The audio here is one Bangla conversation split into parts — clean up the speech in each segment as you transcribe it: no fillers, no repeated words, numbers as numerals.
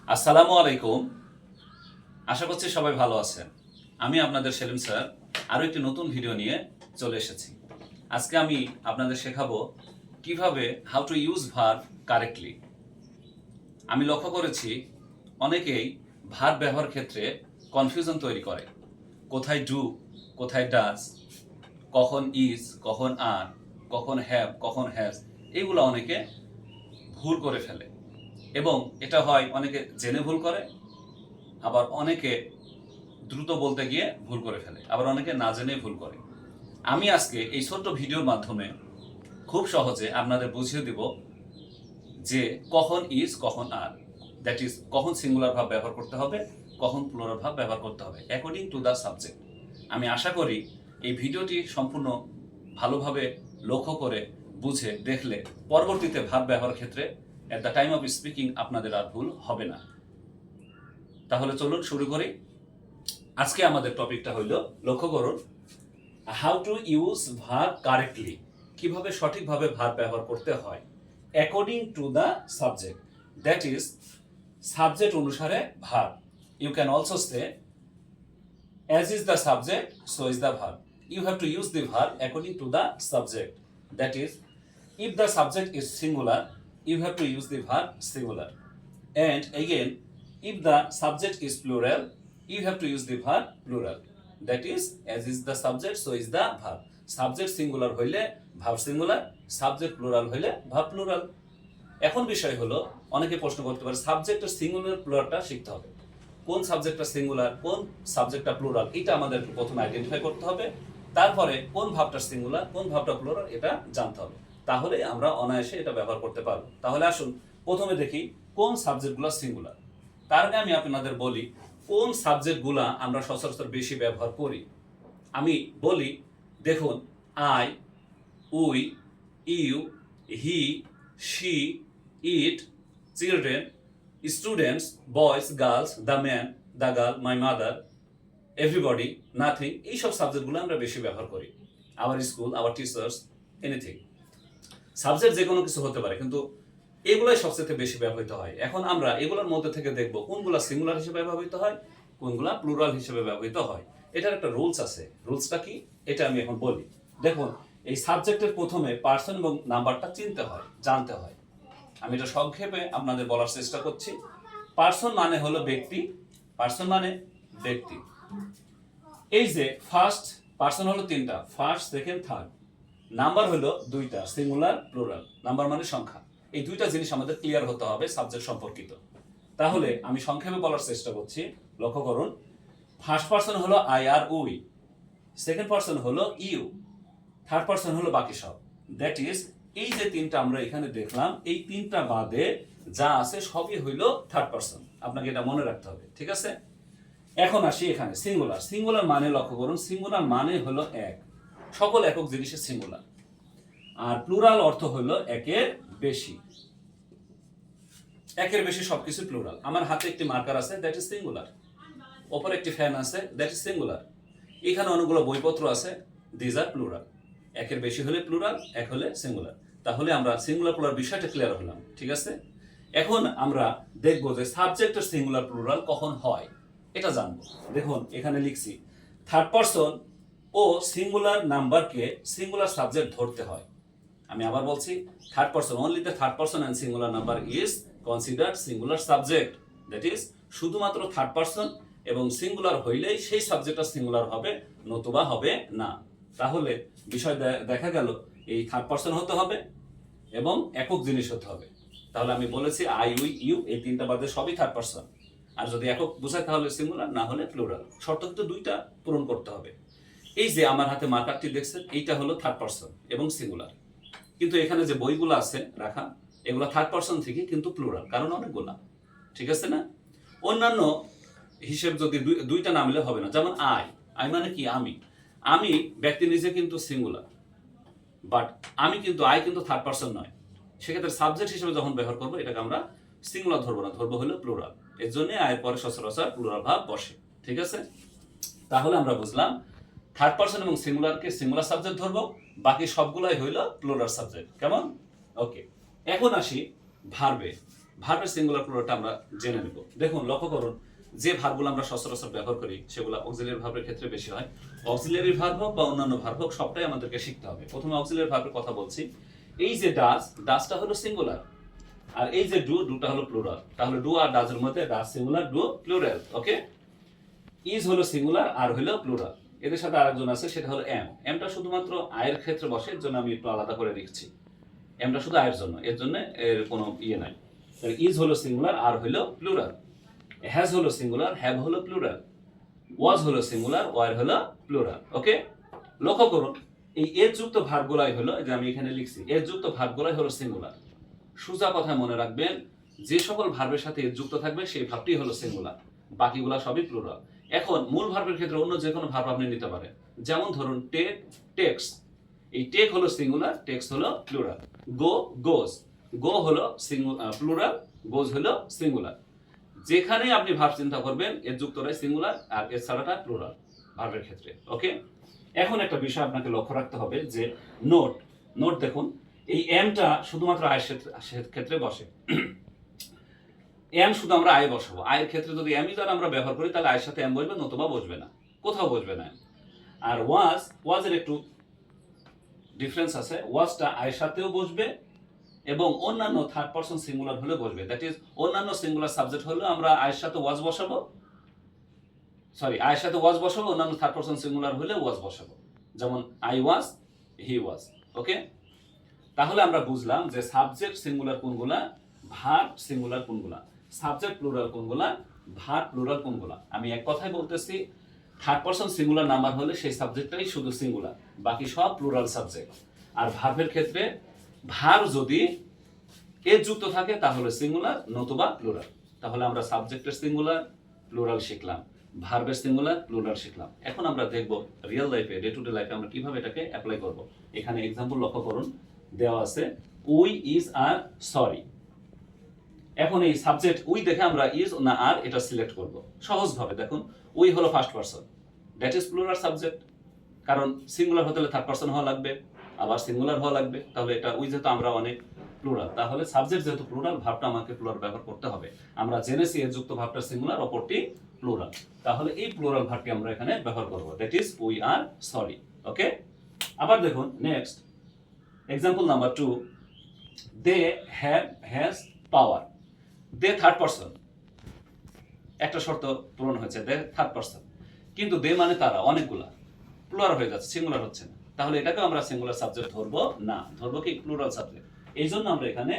আসসালামু আলাইকুম। আশা করছি সবাই ভালো আছেন। আমি আপনাদের সেলিম স্যার আরও একটি নতুন ভিডিও নিয়ে চলে এসেছি। আজকে আমি আপনাদের শেখাবো কিভাবে how to use verb correctly. আমি লক্ষ্য করেছি অনেকেই ভার্ব ব্যবহার ক্ষেত্রে কনফিউশন তৈরি করে। কোথায় ডু, কোথায় ডাজ, কখন ইজ, কখন আর, কখন হ্যাভ, কখন হ্যাজ, এগুলো অনেকে ভুল করে ফেলে এবং এটা হয় অনেকে জেনে ভুল করে, আবার অনেকে দ্রুত বলতে গিয়ে ভুল করে ফেলে, আবার অনেকে না জেনে ভুল করে। আমি আজকে এই ছোট্ট ভিডিওর মাধ্যমে খুব সহজে আপনাদের বুঝিয়ে দিব যে কখন ইজ, কখন আর, দ্যাট ইজ কখন সিঙ্গুলার ভাব ব্যবহার করতে হবে, কখন প্লুরাল ভাব ব্যবহার করতে হবে অ্যাকর্ডিং টু দ্য সাবজেক্ট। আমি আশা করি এই ভিডিওটি সম্পূর্ণ ভালোভাবে লক্ষ্য করে বুঝে দেখলে পরবর্তীতে ভাব ব্যবহার ক্ষেত্রে at the time of speaking আপনাদের আর ভুল হবে না। তাহলে চলুন শুরু করি। আজকে আমাদের টপিকটা হইল, লক্ষ্য করুন, how to use verb correctly, কিভাবে সঠিকভাবে ভার্ব ব্যবহার করতে হয় according to the subject, that is subject অনুসারে verb. You can also say as is the subject so is the verb. You have to use the verb according to the subject, that is if the subject is singular you have to use the verb singular, and again if the subject is plural you have to use the verb plural, that is as is the subject so is the verb. Subject singular হইলে verb singular, subject plural হইলে verb plural. এখন বিষয় হলো, অনেকে প্রশ্ন করতে পারে সাবজেক্টের সিঙ্গুলার প্লুরালটা শিখতে হবে, কোন সাবজেক্টটা সিঙ্গুলার কোন সাবজেক্টটা প্লুরাল এটা আমাদেরকে প্রথমে আইডেন্টিফাই করতে হবে, তারপরে কোন ভাবটা সিঙ্গুলার কোন ভাবটা প্লুরাল এটা জানতে হবে, তাহলে আমরা অনায়াসে এটা ব্যবহার করতে পারবো। তাহলে আসুন প্রথমে দেখি কোন সাবজেক্টগুলো সিঙ্গুলার। তার আগে আমি আপনাদের বলি কোন সাবজেক্টগুলো আমরা সচরাচর বেশি ব্যবহার করি। আমি বলি, দেখুন, I, we, you, he, she, it, children, students, boys, girls, the man, the girl, my mother, everybody, nothing, এইসব সাবজেক্টগুলো আমরা বেশি ব্যবহার করি। Our school, our teachers, anything. Subject যে কোনো কিছু হতে পারে, কিন্তু এগুলোই সবচেয়ে বেশি ব্যবহৃত হয়। এখন আমরা এগুলোর মধ্যে থেকে দেখব কোনগুলো সিঙ্গুলার হিসেবে ব্যবহৃত হয়, কোনগুলো প্লুরাল হিসেবে ব্যবহৃত হয়। এটার একটা রুলস আছে। রুলসটা কি এটা আমি এখন বলি। দেখুন, এই সাবজেক্টের প্রথমে পার্সন এবং নাম্বারটা চিনতে হয়, জানতে হয়। আমি এটা সংক্ষেপে আপনাদের বলার চেষ্টা করছি। পার্সন মানে হলো ব্যক্তি, পার্সন মানে ব্যক্তি। এই যে ফার্স্ট পার্সন হলো তিনটা, ফার্স্ট, সেকেন্ড, থার্ড। নাম্বার হলো দুইটা, সিঙ্গুলার প্লুরাল। নাম্বার মানে সংখ্যা। এই দুইটা জিনিস আমাদের ক্লিয়ার হতে হবে সাবজেক্ট সম্পর্কিত। তাহলে আমি সংক্ষেপে বলার চেষ্টা করছি। লক্ষ্য করুন, ফার্স্ট পার্সন হলো আই আর উই, সেকেন্ড পার্সন হলো ইউ, থার্ড পার্সন হলো বাকি সব। দ্যাট ইজ এই যে তিনটা আমরা এখানে দেখলাম, এই তিনটা বাদে যা আছে সবই হইল থার্ড পার্সন। আপনাকে এটা মনে রাখতে হবে, ঠিক আছে? এখন আসি এখানে সিঙ্গুলার। সিঙ্গুলার মানে লক্ষ্য করুন, সিঙ্গুলার মানে হলো এক, সকল একক জিনিসের সিঙ্গুলার। আর প্লুরাল অর্থ হলো একের বেশি, একের বেশি সবকিছু প্লুরাল। আমার হাতে একটি মার্কার আছে, দ্যাট ইজ সিঙ্গুলার। ওপরে একটি ফ্যান আছে, দ্যাট ইজ সিঙ্গুলার। এখানে অনেকগুলো বইপত্র আছে, দিজ আর প্লুরাল। একের বেশি হলে প্লুরাল, এক হলে সিঙ্গুলার। তাহলে আমরা সিঙ্গুলার প্লুরাল বিষয়টা ক্লিয়ার হলাম, ঠিক আছে? এখন আমরা দেখব যে সাবজেক্টের সিঙ্গুলার প্লুরাল কখন হয় এটা জানবো। দেখুন এখানে লিখছি, থার্ড পারসন ও সিঙ্গুলার নাম্বারকে সিঙ্গুলার সাবজেক্ট ধরতে হয়। আমি আবার বলছি, third person, only the third person and singular number is considered singular subject. That is শুধুমাত্র থার্ড পারসন এবং সিঙ্গুলার হইলেই সেই সাবজেক্টটা সিঙ্গুলার হবে, নতুবা হবে না। তাহলে বিষয় দেখা গেল, এই থার্ড পারসন হতে হবে এবং একক জিনিস হতে হবে। তাহলে আমি বলেছি আই, উই, ইউ, এই তিনটা বাদে সবই থার্ড পারসন। আর যদি একক বোঝায় তাহলে সিঙ্গুলার, না হলে প্লুরাল। শর্ত কিন্তু দুইটা পূরণ করতে হবে। এই যে আমার হাতে মার্কারটি দেখছেন, এইটা হলো থার্ড পারসন এবং সিঙ্গুলার। কিন্তু এখানে যে বইগুলো আছে রাখা, এগুলো থার্ড পারসন থেকে কিন্তু প্লুরাল, কারণ অনেকগুলা, ঠিক আছে না? অন্যান্য হিসেব যদি দুইটা না মিলে হবে না। যেমন আই, আই মানে কি? আমি। আমি ব্যক্তি নিজে কিন্তু সিঙ্গুলার, বাট আমি কিন্তু আই কিন্তু থার্ড পারসন নয়। সেক্ষেত্রে সাবজেক্ট হিসেবে যখন ব্যবহার করবো, এটাকে আমরা সিঙ্গুলার ধরবো না, ধরবো হলো প্লুরাল। এর জন্য আয়ের পরে সচরাচর প্লুরাল ভাব বসে, ঠিক আছে? তাহলে আমরা বুঝলাম থার্ড পারসন এবং সিঙ্গুলারকে সিঙ্গুলার সাবজেক্ট ধরবো, বাকি সবগুলাই হইল প্লুরাল সাবজেক্ট। কেমন? ওকে। এখন আসি ভার্বে। ভার্বের সিঙ্গুলার প্লুরালটা আমরা জেনে নেব। দেখুন লক্ষ্য করুন, যে ভার্বগুলো আমরা সচরাচর ব্যবহার করি সেগুলো অক্সিলিয়ারি ভার্বের ক্ষেত্রে বেশি হয়। অক্সিলিয়ারি ভার্ব হোক বা অন্যান্য ভার্ব হোক, সবটাই আমাদেরকে শিখতে হবে। প্রথমে অক্সিলিয়ারি ভার্বের কথা বলছি। এই যে ডাজ, ডাজটা হলো সিঙ্গুলার, আর এই যে ডু, ডুটা হলো প্লুরাল। তাহলে ডু আর ডাজের মধ্যে does singular, do plural. Okay, is হলো সিঙ্গুলার, আর হলো প্লুরাল। এদের সাথে আরেকজন আছে, সেটা হলো এম। এমটা শুধুমাত্র আয়ের ক্ষেত্রে বসে, এর জন্য আমি একটু আলাদা করে লিখছি। এমটা শুধু আয়ের জন্য, এর জন্য এর কোনো ইয়ে নাই। ইজ হলো সিঙ্গুলার, আর হলো প্লুরাল। হ্যাজ হলো সিঙ্গুলার, হ্যাভ হলো প্লুরাল। ওয়াজ হলো সিঙ্গুলার, ওয়ার হলো প্লুরাল। ওকে, লক্ষ্য করুন, এই এর যুক্ত ভার্বগুলাই হলো, যে আমি এখানে লিখছি, এর যুক্ত ভার্বগুলাই হলো সিঙ্গুলার। সোজা কথায় মনে রাখবেন, যে সকল ভার্বের সাথে এর যুক্ত থাকবে সেই ভার্বটি হলো সিঙ্গুলার, বাকিগুলা সবই প্লুরাল। এখন মূল ভার্বের ক্ষেত্রে অন্য যে কোনো ভার্ব আপনি নিতে পারেন। যেমন ধরুন টেক, টেক্স। এই টেক হলো সিঙ্গুলার, টেক্স হলো প্লুরাল। গো, গোজ। গো হলো প্লুরাল, গোজ হলো সিঙ্গুলার। যেখানে আপনি ভার্ব চিন্তা করবেন, এর যুক্তটাই সিঙ্গুলার আর এর ছাড়াটা প্লুরাল ভার্বের ক্ষেত্রে। ওকে, এখন একটা বিষয় আপনাকে লক্ষ্য রাখতে হবে যে নোট। নোট দেখুন, এই এমটা শুধুমাত্র আয়ের ক্ষেত্রে বসে। এম শুধু আমরা আয় বসাবো। আয়ের ক্ষেত্রে যদি এমই দ্বারা আমরা ব্যবহার করি, তাহলে আয়ের সাথে এম বসবে, নতুবা বসবে না, কোথাও বসবে না। আর ওয়াজ, ওয়াজের একটু ডিফারেন্স আছে। ওয়াজটা আয়ের সাথেও বসবে এবং অন্যান্য থার্ড পারসন সিঙ্গুলার হলে বসবে। দ্যাট ইজ, অন্যান্য সিঙ্গুলার সাবজেক্ট হলে আমরা আয়ের সাথে ওয়াজ বসাবো, আয়ের সাথে ওয়াজ বসাবো, অন্যান্য থার্ড পারসন সিঙ্গুলার হলে ওয়াজ বসাবো। যেমন আই ওয়াজ, হি ওয়াজ। ওকে, তাহলে আমরা বুঝলাম যে সাবজেক্ট সিঙ্গুলার কোনগুলা, ভার্ব সিঙ্গুলার কোনগুলা, সাবজেক্ট প্লুরাল কোনগুলা, ভার্ব প্লুরাল কোনগুলা। আমি এক কথাই বলতেছি, থার্ড পারসন সিঙ্গুলার নাম্বার হলে সেই সাবজেক্টটাই শুধু সিঙ্গুলার, বাকি সব প্লুরাল সাবজেক্ট। আর ভার্বের ক্ষেত্রে ভার্ব যদি এর যুক্ত থাকে তাহলে সিঙ্গুলার, নতুবা প্লুরাল। তাহলে আমরা সাবজেক্টের সিঙ্গুলার প্লুরাল শিখলাম, ভার্বের সিঙ্গুলার প্লুরাল শিখলাম। এখন আমরা দেখব রিয়েল লাইফে, ডে টু ডে লাইফে আমরা কিভাবে এটাকে অ্যাপ্লাই করব। এখানে এক্সাম্পল লক্ষ্য করুন, দেওয়া আছে উই ইজ আর সরি। এখন এই সাবজেক্ট উই দেখে আমরা ইজ না আর এটা সিলেক্ট করব সহজভাবে। দেখুন, উই হলো first person, that is plural subject, কারণ সিঙ্গুলার হতে হলে থার্ড পারসন হওয়া লাগবে, আবার সিঙ্গুলার হওয়া লাগবে। তাহলে এটা উই যেহেতু আমরা অনেক প্লুরাল, তাহলে সাবজেক্ট যেহেতু প্লুরাল, ভার্বটা আমাকে প্লুরাল ব্যবহার করতে হবে। আমরা জেনেছি এর যুক্ত ভার্বটা সিঙ্গুলার, অপরটি প্লুরাল। তাহলে এই প্লুরাল ভার্বটি আমরা এখানে ব্যবহার করব, that is we are sorry. Okay, আবার দেখুন next example number 2, they have has power. They third person, একটা শর্ত পূরণ হয়েছে, দে থার্ড পারসন, কিন্তু দে মানে তারা, অনেকগুলা, প্লুরাল হয়ে যাচ্ছে, সিঙ্গুলার হচ্ছে না। তাহলে এটাকে আমরা সিঙ্গুলার সাবজেক্ট ধরবো না, ধরবো কি প্লুরাল সাবজেক্ট। এই জন্য আমরা এখানে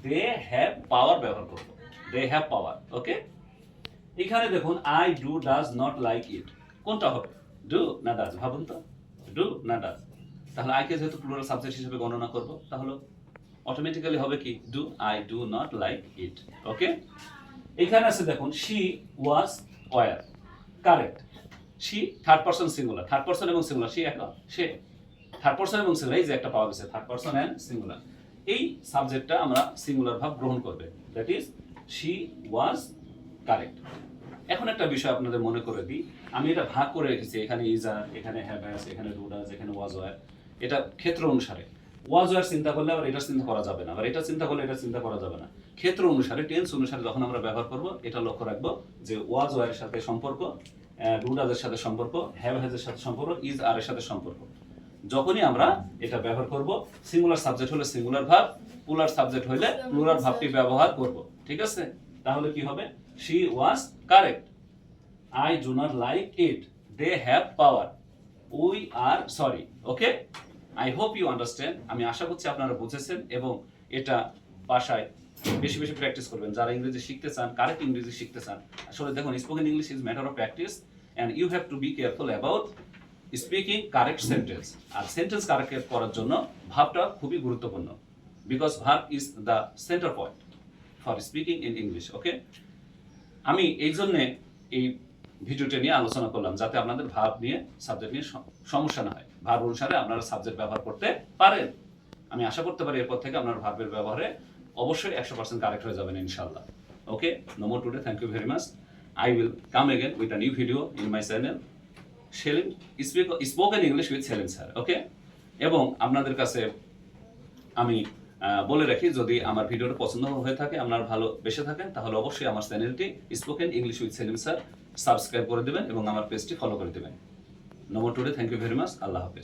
দে হ্যাভ পাওয়ার ব্যবহার করব, দে হ্যাভ পাওয়ার। ওকে, এখানে দেখুন I do does not like ইট, কোনটা হবে, ডু না ডাজ? ভাবুন তো, ডু না ডাজ? তাহলে আইকে যেহেতু প্লুরাল সাবজেক্ট হিসেবে গণনা করব, তাহলে অটোমেটিক্যালি হবে কি, do I do not like it. Okay, এখানে আছে দেখুন she was were, correct. She third person singular, third person এবং সিঙ্গুলার, শি একা, সে থার্ড পারসন এবং সিঙ্গুলার, এই যে একটা পাওয়া গেছে থার্ড পারসন এন্ড সিঙ্গুলার, এই সাবজেক্টটা আমরা সিঙ্গুলার ভাব গ্রহণ করবে, that is she was correct. এখন একটা বিষয় আপনাদের মনে করে দিই, আমি এটা ভাগ করে রেখেছি, এখানে ইজ আর, এখানে হ্যাভ হ্যাজ, এখানে ডু ডাজ, এখানে ওয়াজ ওয়্যার। এটা ক্ষেত্র অনুসারে, ওয়াজ ওয়্যার চিন্তা করলে আবার এটা চিন্তা করা যাবে না, আবার এটা চিন্তা করলে এটা চিন্তা করা যাবে না। ক্ষেত্র অনুসারে, টেন্স অনুসারে যখন আমরা ব্যবহার করব, এটা লক্ষ্য রাখবো যে ওয়াজ ওয়্যারের সাথে সম্পর্ক, ডু ডাজের সাথে সম্পর্ক, হ্যাভ হ্যাজের সাথে সম্পর্ক, ইজ আর এর সাথে সম্পর্ক। যখনই আমরা এটা ব্যবহার করব, সিঙ্গুলার সাবজেক্ট হলে সিঙ্গুলার ভার্ব, প্লুরাল সাবজেক্ট হলে প্লুরাল ভার্বটি ব্যবহার করব। ঠিক আছে, তাহলে কি হবে, she was correct, I do not like it, they have power, we are sorry. Okay, I hope you understand. আমি আশা করছি আপনারা বুঝেছেন এবং এটা বাসায় বেশি বেশি প্র্যাকটিস করবেন। যারা ইংরেজি শিখতে চান, কারেক্ট ইংরেজি শিখতে চান, আসলে দেখুন spoken English is matter of practice and you have to be careful about speaking correct sentence. আর সেন্টেন্স কারেক্ট করার জন্য ভার্বটা খুবই গুরুত্বপূর্ণ, because verb is the centre point for speaking in English. Okay, আমি এই জন্যে এই ভিডিওটা নিয়ে আলোচনা করলাম, যাতে আপনাদের ভার্ব নিয়ে, সাবজেক্ট নিয়ে সমস্যা না হয়, ভার্ব অনুসারে আপনারা সাবজেক্ট ব্যবহার করতে পারেন। আমি আশা করতে পারি এরপর থেকে আপনার ভার্বের ব্যবহারে অবশ্যই 100% কারেক্ট হয়ে যাবেন ইনশাআল্লাহ। Okay, no more today, thank you very much. I will come again with a new video in my channel Selim spoken English with Selim sir. Okay, এবং আপনাদের কাছে আমি বলে রাখি, যদি আমার ভিডিওটা পছন্দ হয়ে থাকে, আপনারা ভালো বেসে থাকেন, তাহলে অবশ্যই আমার চ্যানেলটি spoken English with Selim sir subscribe করে দেবেন এবং আমার পেজটি ফলো করে দেবেন। No more today, thank you very much, আল্লাহ হাফেজ।